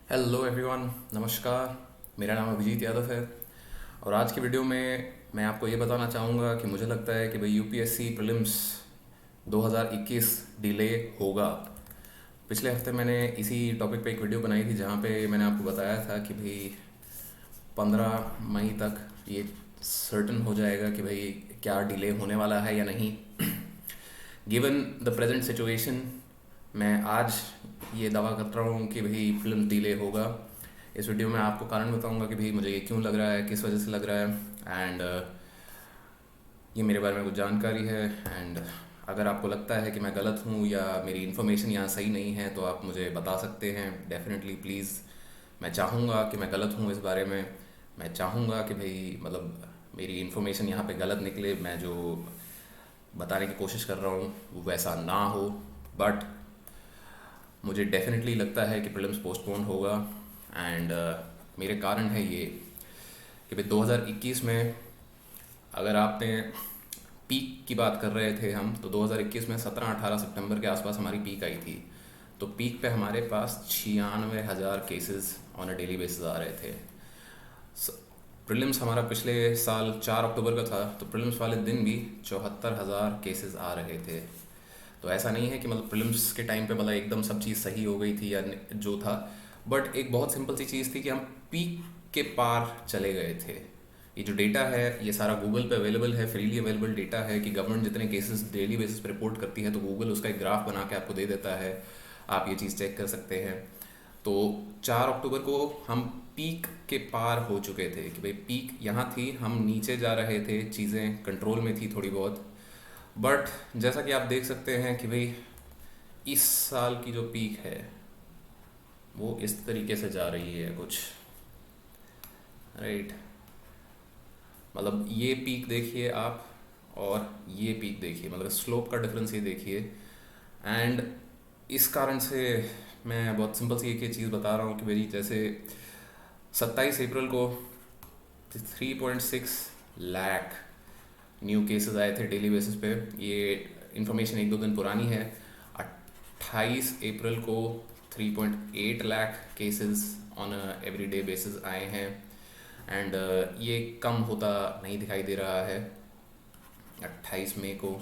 Hello everyone, नमस्कार। मेरा नाम अभिजीत यादव है और आज की वीडियो में मैं आपको ये बताना चाहूँगा कि मुझे लगता है कि भाई यूपीएससी प्रीलिम्स 2021 डिले होगा। पिछले हफ्ते मैंने इसी टॉपिक पे एक वीडियो बनाई थी जहाँ पे मैंने आपको बताया था कि भाई 15 मई तक ये सर्टन हो जाएगा कि भाई क्या डिले होने वाला है या नहीं। गिवन द प्रेजेंट सिचुएशन, मैं आज ये दावा कर रहा हूँ कि भाई फिल्म डिले होगा। इस वीडियो में आपको कारण बताऊंगा कि भाई मुझे ये क्यों लग रहा है, किस वजह से लग रहा है एंड ये मेरे बारे में कुछ जानकारी है। एंड अगर आपको लगता है कि मैं गलत हूँ या मेरी इन्फॉर्मेशन यहाँ सही नहीं है तो आप मुझे बता सकते हैं डेफिनेटली, प्लीज़। मैं चाहूँगा कि मैं गलत हूँ इस बारे में। मैं चाहूँगा कि भाई मतलब मेरी इन्फॉर्मेशन यहाँ पे गलत निकले, मैं जो बताने की कोशिश कर रहा हूँ वो वैसा ना हो। बट मुझे डेफिनेटली लगता है कि प्रीलिम्स पोस्टपोन होगा एंड मेरे कारण है ये कि भाई 2021 में, अगर आपने पीक की बात कर रहे थे हम, तो 2021 में 17-18 सितंबर के आसपास हमारी पीक आई थी। तो पीक पे हमारे पास 96,000 cases on a daily basis आ रहे थे। प्रीलिम्स हमारा पिछले साल 4 अक्टूबर का था, तो प्रीलिम्स वाले दिन भी 74,000 केसेस आ रहे थे। तो ऐसा नहीं है कि मतलब प्रीलिम्स के टाइम पे मतलब एकदम सब चीज़ सही हो गई थी या जो था, बट एक बहुत सिंपल सी चीज़ थी कि हम पीक के पार चले गए थे। ये जो डेटा है ये सारा गूगल पे अवेलेबल है, फ्रीली अवेलेबल डेटा है कि गवर्नमेंट जितने केसेस डेली बेसिस पे रिपोर्ट करती है तो गूगल उसका एक ग्राफ बना के आपको दे देता है। आप ये चीज़ चेक कर सकते हैं। तो 4 अक्टूबर को हम पीक के पार हो चुके थे कि भाई पीक यहाँ थी, हम नीचे जा रहे थे, चीज़ें कंट्रोल में थी थोड़ी बहुत। बट जैसा कि आप देख सकते हैं कि भाई इस साल की जो पीक है वो इस तरीके से जा रही है कुछ, राइट। मतलब ये पीक देखिए आप और ये पीक देखिए, मतलब स्लोप का डिफरेंस ये देखिए। एंड इस कारण से मैं बहुत सिंपल सी एक ये चीज़ बता रहा हूँ कि मेरी जैसे 27 अप्रैल को 3.6 लाख न्यू केसेस आए थे डेली बेसिस पे। ये इन्फॉर्मेशन एक दो दिन पुरानी है। 28 अप्रैल को 3.8 lakh cases on everyday basis आए हैं। एंड ये कम होता नहीं दिखाई दे रहा है 28 मई को।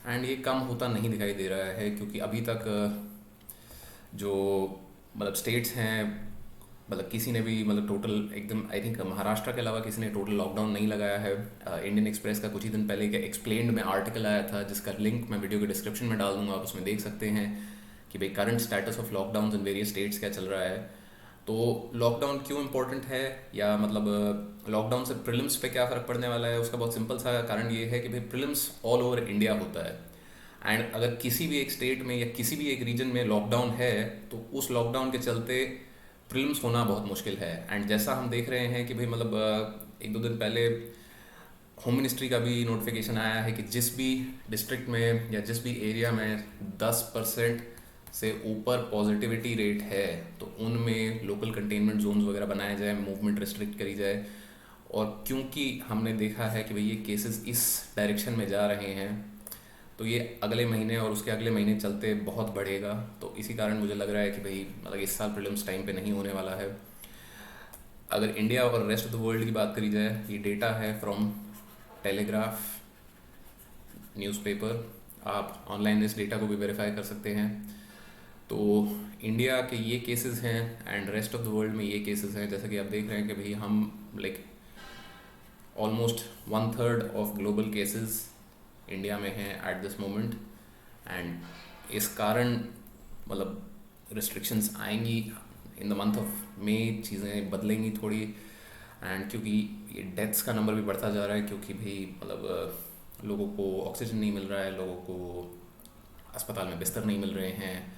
एंड ये कम होता नहीं दिखाई दे रहा है क्योंकि अभी तक जो मतलब स्टेट्स हैं, मतलब किसी ने भी मतलब टोटल एकदम आई थिंक महाराष्ट्र के अलावा किसी ने टोटल लॉकडाउन नहीं लगाया है। इंडियन एक्सप्रेस का कुछ ही दिन पहले एक एक्सप्लेन्ड में आर्टिकल आया था जिसका लिंक मैं वीडियो के डिस्क्रिप्शन में डाल दूंगा, आप उसमें देख सकते हैं कि भाई current status of lockdown in various states क्या चल रहा है। तो लॉकडाउन क्यों इम्पोर्टेंट है, या मतलब लॉकडाउन से प्रीलिम्स पे क्या फ़र्क पड़ने वाला है, उसका बहुत सिंपल सा कारण ये है कि भाई प्रीलिम्स ऑल ओवर इंडिया होता है। एंड अगर किसी भी एक स्टेट में या किसी भी एक रीजन में लॉकडाउन है तो उस लॉकडाउन के चलते प्रीलिम्स होना बहुत मुश्किल है। एंड जैसा हम देख रहे हैं कि भाई मतलब एक दो दिन पहले होम मिनिस्ट्री का भी नोटिफिकेशन आया है कि जिस भी डिस्ट्रिक्ट में या जिस भी एरिया में 10% से ऊपर पॉजिटिविटी रेट है तो उनमें लोकल कंटेनमेंट जोन्स वगैरह बनाए जाए, मूवमेंट रिस्ट्रिक्ट करी जाए। और क्योंकि हमने देखा है कि भाई ये केसेस इस डायरेक्शन में जा रहे हैं तो ये अगले महीने और उसके अगले महीने चलते बहुत बढ़ेगा। तो इसी कारण मुझे लग रहा है कि भाई मतलब इस साल प्रीलिम्स टाइम पे नहीं होने वाला है। अगर इंडिया और रेस्ट ऑफ द वर्ल्ड की बात करी जाए, ये डेटा है फ्रॉम टेलीग्राफ न्यूज़पेपर, आप ऑनलाइन इस डेटा को भी वेरीफाई कर सकते हैं। तो इंडिया के ये केसेस हैं and rest of the world में ये केसेस हैं। जैसा कि आप देख रहे हैं कि भाई हम like almost 1/3 of global cases India में हैं एट दिस मोमेंट। एंड इस कारण मतलब रिस्ट्रिक्शंस आएंगी in the month of May, चीज़ें बदलेंगी थोड़ी। एंड क्योंकि ये डेथ्स का नंबर भी बढ़ता जा रहा है क्योंकि भाई मतलब लोगों को ऑक्सीजन नहीं मिल रहा है, लोगों को अस्पताल में बिस्तर नहीं मिल रहे हैं,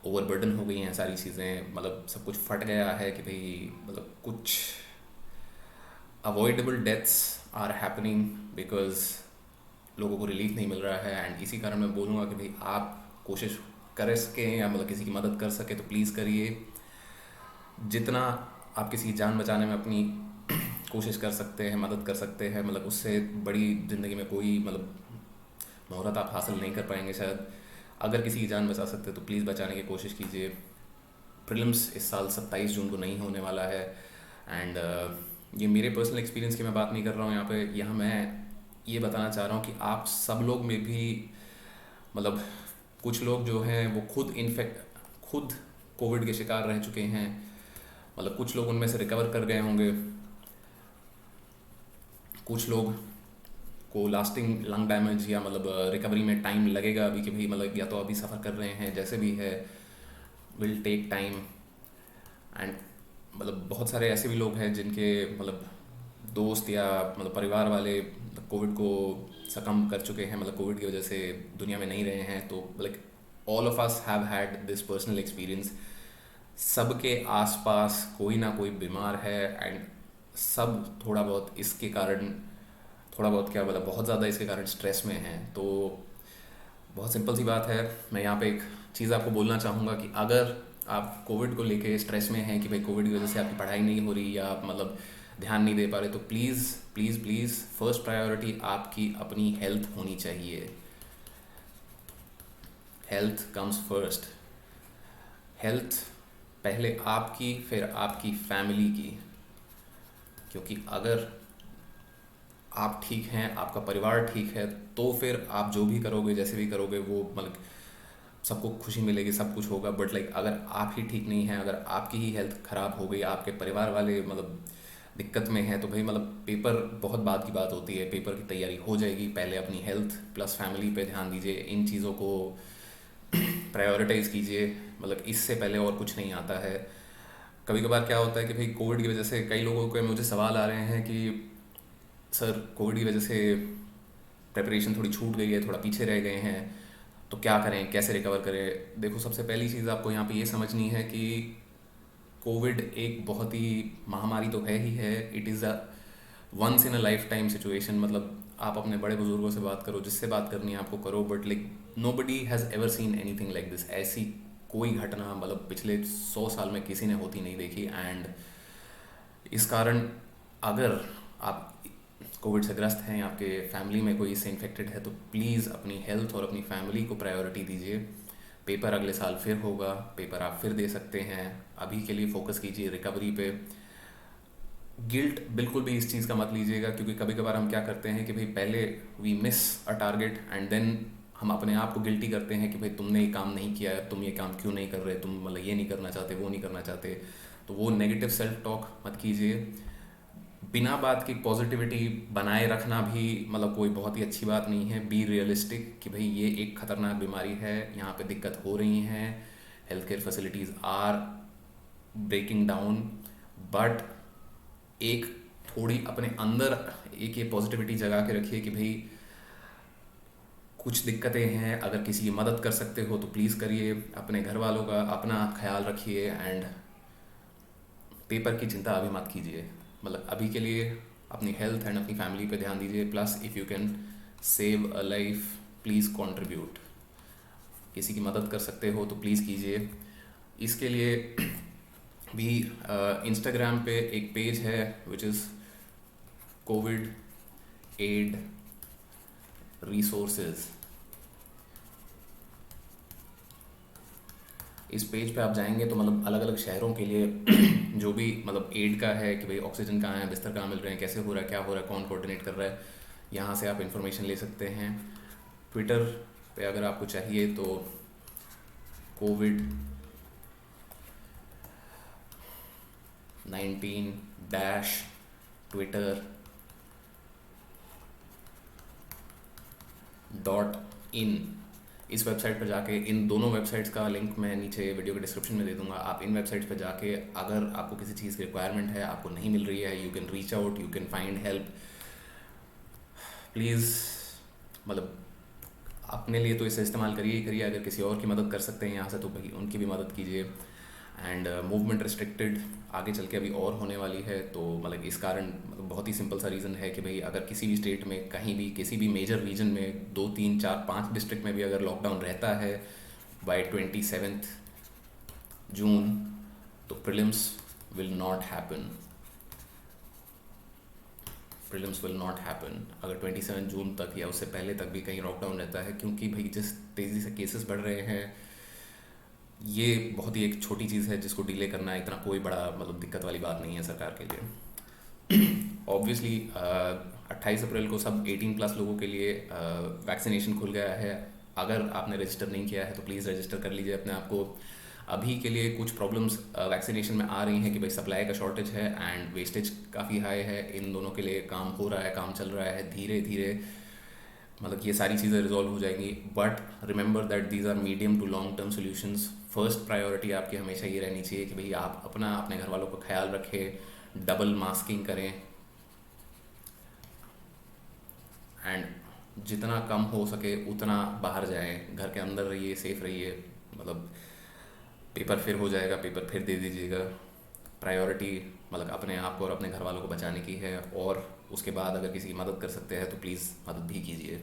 ओवरबर्डन हो गई हैं सारी चीज़ें, मतलब सब कुछ फट गया है कि भाई मतलब कुछ avoidable deaths are happening because लोगों को रिलीफ नहीं मिल रहा है। एंड इसी कारण मैं बोलूँगा कि भाई आप कोशिश कर सकें या मतलब किसी की मदद कर सके तो प्लीज़ करिए। जितना आप किसी की जान बचाने में अपनी कोशिश कर सकते हैं, मदद कर सकते हैं, मतलब उससे बड़ी ज़िंदगी में कोई मतलब मुहूर्त आप हासिल नहीं कर पाएंगे शायद। अगर किसी की जान बचा सकते हैं तो प्लीज़ बचाने की कोशिश कीजिए। प्रीलिम्स इस साल 27 जून को नहीं होने वाला है। एंड ये मेरे पर्सनल एक्सपीरियंस की मैं बात नहीं कर रहा हूँ यहाँ पे, यहाँ मैं ये बताना चाह रहा हूँ कि आप सब लोग में भी मतलब कुछ लोग जो हैं वो खुद कोविड के शिकार रह चुके हैं, मतलब कुछ लोग उनमें से रिकवर कर गए होंगे, कुछ लोग को लास्टिंग लंग डैमेज या मतलब रिकवरी में टाइम लगेगा अभी, कि भाई मतलब या तो अभी सफ़र कर रहे हैं, जैसे भी है विल टेक टाइम। एंड मतलब बहुत सारे ऐसे भी लोग हैं जिनके मतलब दोस्त या मतलब परिवार वाले कोविड को सकम कर चुके हैं, मतलब कोविड की वजह से दुनिया में नहीं रहे हैं। तो like all of us have had this personal experience, सबके आसपास कोई ना कोई बीमार है एंड सब थोड़ा बहुत इसके कारण, थोड़ा बहुत क्या मतलब बहुत ज़्यादा इसके कारण स्ट्रेस में हैं। तो बहुत सिंपल सी बात है, मैं यहाँ पे एक चीज़ आपको बोलना चाहूँगा कि अगर आप कोविड को लेके स्ट्रेस में हैं कि भाई कोविड की वजह से आपकी पढ़ाई नहीं हो रही या आप मतलब ध्यान नहीं दे पा रहे, तो please please please first priority आपकी अपनी हेल्थ होनी चाहिए। Health comes first. हेल्थ पहले आपकी, फिर आपकी फैमिली की, क्योंकि अगर आप ठीक हैं, आपका परिवार ठीक है, तो फिर आप जो भी करोगे, जैसे भी करोगे, वो मतलब सबको खुशी मिलेगी, सब कुछ होगा। बट लाइक अगर आप ही ठीक नहीं हैं, अगर आपकी ही हेल्थ ख़राब हो गई, आपके परिवार वाले मतलब दिक्कत में हैं, तो भाई मतलब पेपर बहुत बाद की बात होती है, पेपर की तैयारी हो जाएगी, पहले अपनी हेल्थ प्लस फैमिली पे ध्यान दीजिए, इन चीज़ों को प्रायोरिटाइज़ कीजिए, मतलब इससे पहले और कुछ नहीं आता है। कभी कभार क्या होता है कि भाई कोविड की वजह से कई लोगों के मुझे सवाल आ रहे हैं कि सर कोविड की वजह से प्रिपरेशन थोड़ी छूट गई है, थोड़ा पीछे रह गए हैं, तो क्या करें, कैसे रिकवर करें। देखो सबसे पहली चीज़ आपको यहाँ पे ये समझनी है कि कोविड एक बहुत ही महामारी तो है ही है, it is a once in a lifetime situation. मतलब आप अपने बड़े बुजुर्गों से बात करो, जिससे बात करनी है आपको करो, but like nobody has ever seen anything like this. ऐसी कोई घटना मतलब पिछले 100 साल में किसी ने होती नहीं देखी। एंड इस कारण अगर आप कोविड से ग्रस्त हैं, आपके फैमिली में कोई इससे इन्फेक्टेड है, तो प्लीज़ अपनी हेल्थ और अपनी फैमिली को प्रायोरिटी दीजिए। पेपर अगले साल फिर होगा, पेपर आप फिर दे सकते हैं, अभी के लिए फोकस कीजिए रिकवरी पे। गिल्ट बिल्कुल भी इस चीज़ का मत लीजिएगा, क्योंकि कभी कभार हम क्या करते हैं कि भाई पहले we miss a target and then हम अपने आप को गिल्टी करते हैं कि भाई तुमने ये काम नहीं किया, तुम ये काम क्यों नहीं कर रहे, तुम मतलब ये नहीं करना चाहते, वो नहीं करना चाहते। तो वो नेगेटिव सेल्फ टॉक मत कीजिए। बिना बात की पॉजिटिविटी बनाए रखना भी मतलब कोई बहुत ही अच्छी बात नहीं है। बी रियलिस्टिक कि भाई ये एक ख़तरनाक बीमारी है, यहाँ पे दिक्कत हो रही हैं, health care facilities are breaking down, but एक थोड़ी अपने अंदर एक ये पॉजिटिविटी जगा के रखिए कि भाई कुछ दिक्कतें हैं, अगर किसी की मदद कर सकते हो तो प्लीज़ करिए, अपने घर वालों का अपना ख्याल रखिए एंड पेपर की चिंता अभी मत कीजिए। मतलब अभी के लिए अपनी हेल्थ एंड अपनी फैमिली पे ध्यान दीजिए। Plus if you can save a life please contribute, किसी की मदद कर सकते हो तो प्लीज़ कीजिए। इसके लिए भी इंस्टाग्राम पे एक पेज है which is COVID aid resources. इस पेज पे आप जाएंगे तो मतलब अलग अलग शहरों के लिए जो भी मतलब एड का है कि भाई ऑक्सीजन कहाँ है, बिस्तर कहाँ मिल रहे हैं, कैसे हो रहा है, क्या हो रहा है, कौन कोऑर्डिनेट कर रहा है, यहाँ से आप इन्फॉर्मेशन ले सकते हैं। ट्विटर पे अगर आपको चाहिए तो कोविड 19 डैश twitter.in, इस वेबसाइट पर जाके, इन दोनों वेबसाइट्स का लिंक मैं नीचे वीडियो के डिस्क्रिप्शन में दे दूंगा। आप इन वेबसाइट्स पर जाके अगर आपको किसी चीज़ की रिक्वायरमेंट है, आपको नहीं मिल रही है, you can reach out, you can find help. Please मतलब अपने लिए तो इसे इस्तेमाल करिए ही करिए, अगर किसी और की मदद कर सकते हैं यहाँ से तो भाई उनकी भी मदद कीजिए। एंड मूवमेंट रिस्ट्रिक्टेड आगे चल के अभी और होने वाली है, तो मतलब इस कारण मतलब बहुत ही सिंपल सा रीज़न है कि भाई अगर किसी भी स्टेट में कहीं भी किसी भी मेजर रीजन में 2 3 4 5 डिस्ट्रिक्ट में भी अगर लॉकडाउन रहता है बाय 27 जून, तो prelims will not happen. Prelims will not happen अगर 27 जून तक या उससे पहले तक भी कहीं लॉकडाउन रहता है, क्योंकि भाई जिस तेज़ी से केसेस बढ़ रहे हैं ये बहुत ही एक छोटी चीज़ है जिसको डिले करना इतना कोई बड़ा मतलब दिक्कत वाली बात नहीं है सरकार के लिए। ऑब्वियसली 28 अप्रैल को सब 18+ लोगों के लिए वैक्सीनेशन खुल गया है। अगर आपने रजिस्टर नहीं किया है तो प्लीज़ रजिस्टर कर लीजिए अपने आप को। अभी के लिए कुछ प्रॉब्लम्स वैक्सीनेशन में आ रही हैं कि भाई सप्लाई का शॉर्टेज है एंड वेस्टेज काफ़ी हाई है। इन दोनों के लिए काम हो रहा है, काम चल रहा है धीरे धीरे। मतलब ये सारी चीज़ें रिजॉल्व हो जाएंगी, but remember that these are medium to long term solutions. First priority आपकी हमेशा ये रहनी चाहिए कि भाई आप अपने घर वालों का ख्याल रखें, डबल मास्किंग करें एंड जितना कम हो सके उतना बाहर जाएं, घर के अंदर रहिए, सेफ रहिए। मतलब पेपर फिर हो जाएगा, पेपर फिर दे दीजिएगा। प्रायोरिटी मतलब अपने आप को और अपने घर वालों को बचाने की है, और उसके बाद अगर किसी की मदद कर सकते हैं तो प्लीज़ मदद भी कीजिए।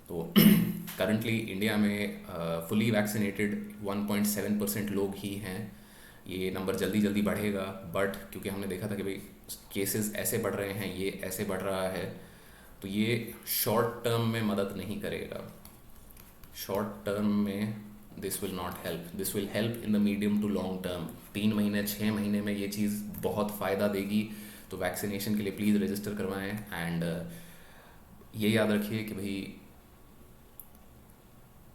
तो करंटली इंडिया में फुली वैक्सीनेटेड 1.7% लोग ही हैं। ये नंबर जल्दी जल्दी बढ़ेगा, बट क्योंकि हमने देखा था कि भाई केसेस ऐसे बढ़ रहे हैं, ये ऐसे बढ़ रहा है, तो ये शॉर्ट टर्म में मदद नहीं करेगा। शॉर्ट टर्म में this will not help, this will help in the medium to long term. 3 महीने 6 महीने में ये चीज़ बहुत फ़ायदा देगी। तो वैक्सीनेशन के लिए प्लीज़ रजिस्टर करवाएं एंड ये याद रखिए कि भाई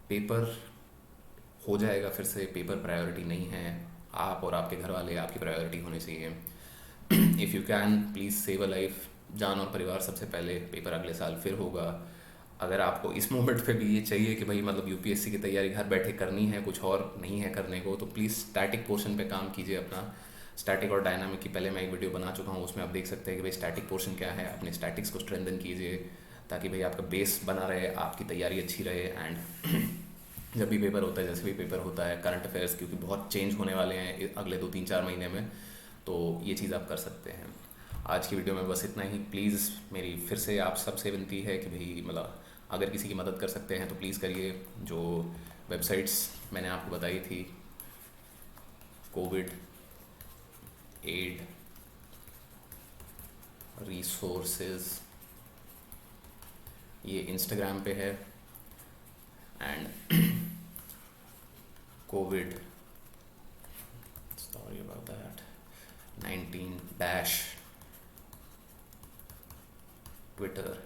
पेपर हो जाएगा फिर से, पेपर प्रायोरिटी नहीं है। आप और आपके घर वाले आपकी प्रायोरिटी होनी चाहिए। If you can please save a life, जान और परिवार सबसे पहले। पेपर अगले साल फिर होगा। अगर आपको इस मोमेंट पे भी ये चाहिए कि भाई मतलब यूपीएससी की तैयारी घर बैठे करनी है, कुछ और नहीं है करने को, तो प्लीज़ स्टैटिक पोर्शन पे काम कीजिए अपना। स्टैटिक और डायनामिक की पहले मैं एक वीडियो बना चुका हूँ, उसमें आप देख सकते हैं कि भाई स्टैटिक पोर्शन क्या है। अपने स्टैटिक्स को स्ट्रेंथन कीजिए ताकि भाई आपका बेस बना रहे, आपकी तैयारी अच्छी रहे। एंड जब भी पेपर होता है, जैसे भी पेपर होता है, करंट अफेयर्स क्योंकि बहुत चेंज होने वाले हैं अगले 2 3 4 महीने में, तो ये चीज़ आप कर सकते हैं। आज की वीडियो में बस इतना ही। प्लीज़ मेरी फिर से आप सबसे विनती है कि भाई मतलब अगर किसी की मदद कर सकते हैं तो प्लीज़ करिए। जो वेबसाइट्स मैंने आपको बताई थी, कोविड एड रिसोर्सेज, ये इंस्टाग्राम पे है, and Covid sorry about that 19 dash twitter.in,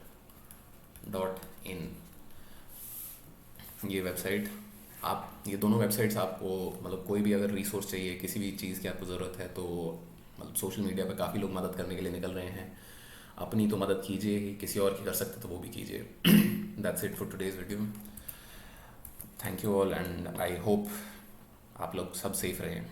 ये वेबसाइट। आप ये दोनों वेबसाइट्स आपको मतलब कोई भी अगर रिसोर्स चाहिए, किसी भी चीज़ की आपको ज़रूरत है, तो मतलब सोशल मीडिया पे काफ़ी लोग मदद करने के लिए निकल रहे हैं। अपनी तो मदद कीजिए ही, किसी और की कर सकते तो वो भी कीजिए। That's it for today's video. Thank you all and I hope आप लोग सब सेफ रहें।